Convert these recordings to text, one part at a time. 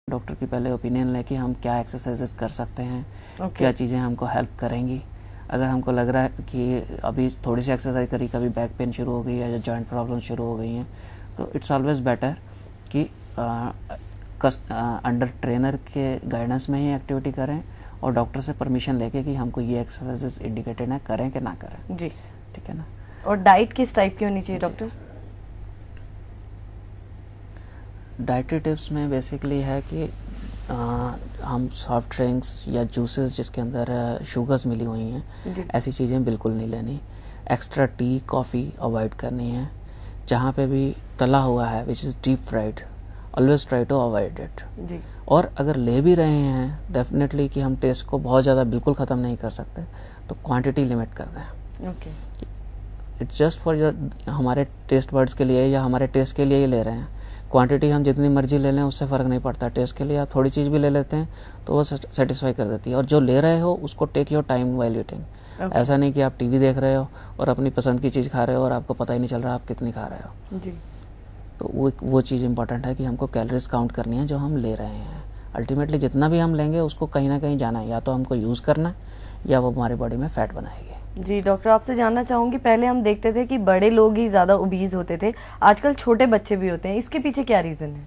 Doctor की पहले opinion लें कि हम क्या एक्सरसाइजेस कर सकते हैं, क्या चीज़ें हमको हेल्प करेंगी। अगर हमको लग रहा है कि अभी थोड़ी सी एक्सरसाइज करी, कभी बैक पेन शुरू हो गई है या जॉइंट प्रॉब्लम शुरू हो गई हैं, तो इट्स ऑलवेज बेटर कि अंडर ट्रेनर के गाइडेंस में ही एक्टिविटी करें और डॉक्टर से परमिशन लेके कि हमको ये एक्सरसाइजेस इंडिकेटेड है, करें कि ना करें। जी, ठीक है ना। और डाइट किस टाइप की होनी चाहिए डॉक्टर? डाइटरी टिप्स में बेसिकली है कि हम सॉफ्ट ड्रिंक्स या जूसेस जिसके अंदर शुगर्स मिली हुई हैं, ऐसी चीज़ें बिल्कुल नहीं लेनी। एक्स्ट्रा टी कॉफ़ी अवॉइड करनी है। जहाँ पे भी तला हुआ है which is deep fried, always try to avoid it. और अगर ले भी रहे हैं डेफिनेटली कि हम टेस्ट को बहुत ज़्यादा बिल्कुल ख़त्म नहीं कर सकते, तो क्वांटिटी लिमिट कर दें। इट्स जस्ट फॉर हमारे टेस्ट बर्ड्स के लिए या हमारे टेस्ट के लिए ही ले रहे हैं। क्वांटिटी हम जितनी मर्जी ले लें उससे फ़र्क नहीं पड़ता। टेस्ट के लिए आप थोड़ी चीज़ भी ले लेते हैं तो वो सेटिस्फाई कर देती है। और जो ले रहे हो उसको take your time while eating. ऐसा नहीं कि आप टीवी देख रहे हो और अपनी पसंद की चीज़ खा रहे हो और आपको पता ही नहीं चल रहा आप कितनी खा रहे हो। जी। तो वो चीज़ इंपॉर्टेंट है कि हमको कैलोरीज काउंट करनी है जो हम ले रहे हैं। अल्टीमेटली जितना भी हम लेंगे उसको कहीं ना कहीं जाना है, या तो हमको यूज़ करना है या वो हमारी बॉडी में फैट बनाएगी। जी डॉक्टर, आपसे जानना चाहूँगी, पहले हम देखते थे कि बड़े लोग ही ज़्यादा ओबीज होते थे, आजकल छोटे बच्चे भी होते हैं, इसके पीछे क्या रीज़न है?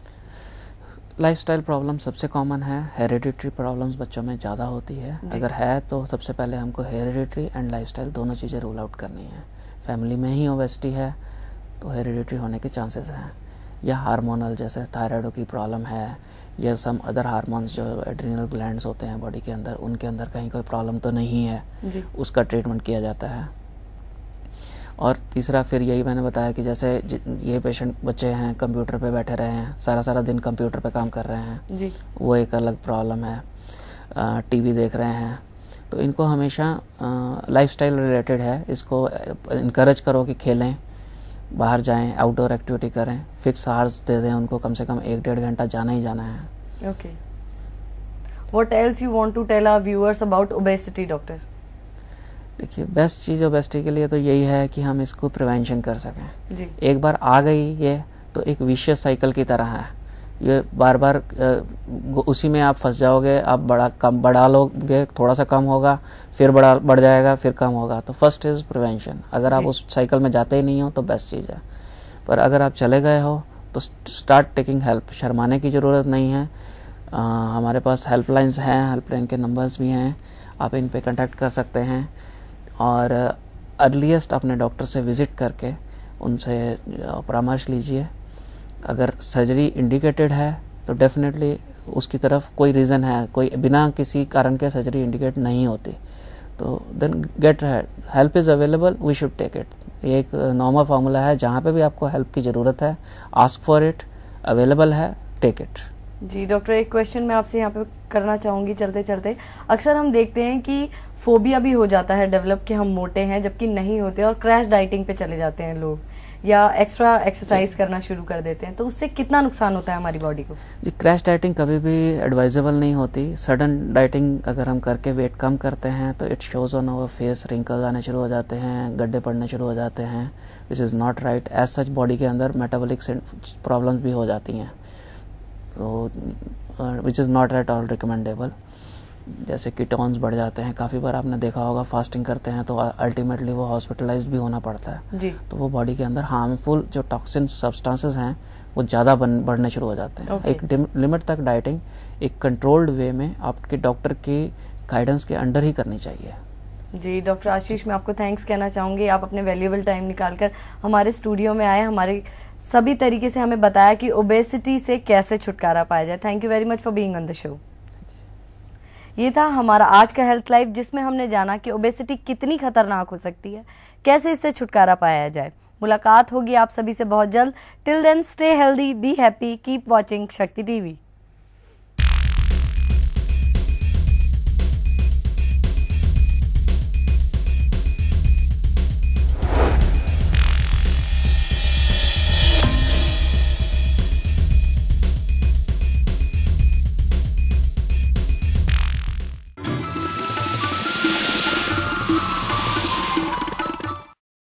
लाइफस्टाइल प्रॉब्लम सबसे कॉमन है। हेरिडिटरी प्रॉब्लम्स बच्चों में ज़्यादा होती है। अगर है तो सबसे पहले हमको हेरिडिटरी एंड लाइफस्टाइल दोनों चीज़ें रूल आउट करनी है। फैमिली में ही ओबेसिटी है तो हेरिडिटरी होने के चांसेस हैं, या हार्मोनल जैसे थायराइड की प्रॉब्लम है या सम अदर हार्मोन्स जो एड्रिनल ग्लैंड्स होते हैं बॉडी के अंदर, उनके अंदर कहीं कोई प्रॉब्लम तो नहीं है, उसका ट्रीटमेंट किया जाता है। और तीसरा फिर यही मैंने बताया कि जैसे ये पेशेंट बच्चे हैं कंप्यूटर पे बैठे रहे हैं, सारा दिन कंप्यूटर पे काम कर रहे हैं जी। वो एक अलग प्रॉब्लम है। टीवी देख रहे हैं, तो इनको हमेशा लाइफस्टाइल रिलेटेड है। इसको इनकरेज करो कि खेलें, बाहर जाएं, आउटडोर एक्टिविटी करें, फिक्स आवर्स दे दें उनको, कम से कम 1-1.5 घंटा जाना ही जाना है। Okay, what else you want to tell our viewers about obesity doctor? देखिए, बेस्ट चीज़ ओबेसिटी के लिए तो यही है कि हम इसको प्रिवेंशन कर सकें। जी। एक बार आ गई ये तो एक विशियस साइकिल की तरह है, ये बार बार उसी में आप फंस जाओगे। आप बढ़ा लोगे, थोड़ा सा कम होगा, फिर बढ़ जाएगा, फिर कम होगा। तो फर्स्ट इज़ प्रिवेंशन। अगर आप उस साइकिल में जाते ही नहीं हो तो बेस्ट चीज़ है। पर अगर आप चले गए हो तो स्टार्ट टेकिंग हेल्प। शर्माने की ज़रूरत नहीं है। हमारे पास हेल्पलाइंस हैं, हेल्पलाइन के नंबर्स भी हैं, आप इन पे कांटेक्ट कर सकते हैं। और अर्लीस्ट अपने डॉक्टर से विज़िट करके उनसे परामर्श लीजिए। अगर सर्जरी इंडिकेटेड है तो डेफिनेटली उसकी तरफ कोई रीज़न है, कोई बिना किसी कारण के सर्जरी इंडिकेट नहीं होती, तो then get help is available, we should take it. ये एक नॉर्मल फार्मूला है, जहाँ पे भी आपको हेल्प की ज़रूरत है, आस्क फॉर इट, अवेलेबल है, टेक इट। जी डॉक्टर, एक क्वेश्चन मैं आपसे यहाँ पे करना चाहूँगी चलते चलते। अक्सर हम देखते हैं कि फोबिया भी हो जाता है डेवलप कि हम मोटे हैं, जबकि नहीं होते, और क्रैश डाइटिंग पे चले जाते हैं लोग, या एक्स्ट्रा एक्सरसाइज करना शुरू कर देते हैं, तो उससे कितना नुकसान होता है हमारी बॉडी को? जी, क्रैश डाइटिंग कभी भी एडवाइजेबल नहीं होती। सडन डाइटिंग अगर हम करके वेट कम करते हैं तो it shows on our face, wrinkles आने शुरू हो जाते हैं, गड्ढे पड़ने शुरू हो जाते हैं, which is not right. As such body के अंदर मेटाबॉलिक प्रॉब्लम्स भी हो जाती हैं, तो which is not at all recommendable. जैसे कीटोन्स बढ़ जाते हैं, काफ़ी बार आपने देखा होगा फास्टिंग करते हैं तो अल्टीमेटली वो हॉस्पिटलाइज्ड भी होना पड़ता है जी। तो वो बॉडी के अंदर हार्मफुल जो टॉक्सिन सब्सटेंसेस हैं वो ज़्यादा बढ़ने शुरू हो जाते हैं। एक लिमिट तक डाइटिंग एक कंट्रोल्ड वे में आपके डॉक्टर की गाइडेंस के अंडर ही करनी चाहिए। जी डॉक्टर आशीष, मैं आपको थैंक्स कहना चाहूँगी, आप अपने वैल्यूएबल टाइम निकालकर हमारे स्टूडियो में आए, हमारे सभी तरीके से हमें बताया कि ओबेसिटी से कैसे छुटकारा पाया जाए। Thank you very much for being on the show. ये था हमारा आज का हेल्थ लाइफ, जिसमें हमने जाना कि ओबेसिटी कितनी खतरनाक हो सकती है, कैसे इससे छुटकारा पाया जाए। मुलाकात होगी आप सभी से बहुत जल्द। Till then stay healthy, be happy, keep watching Shakti TV.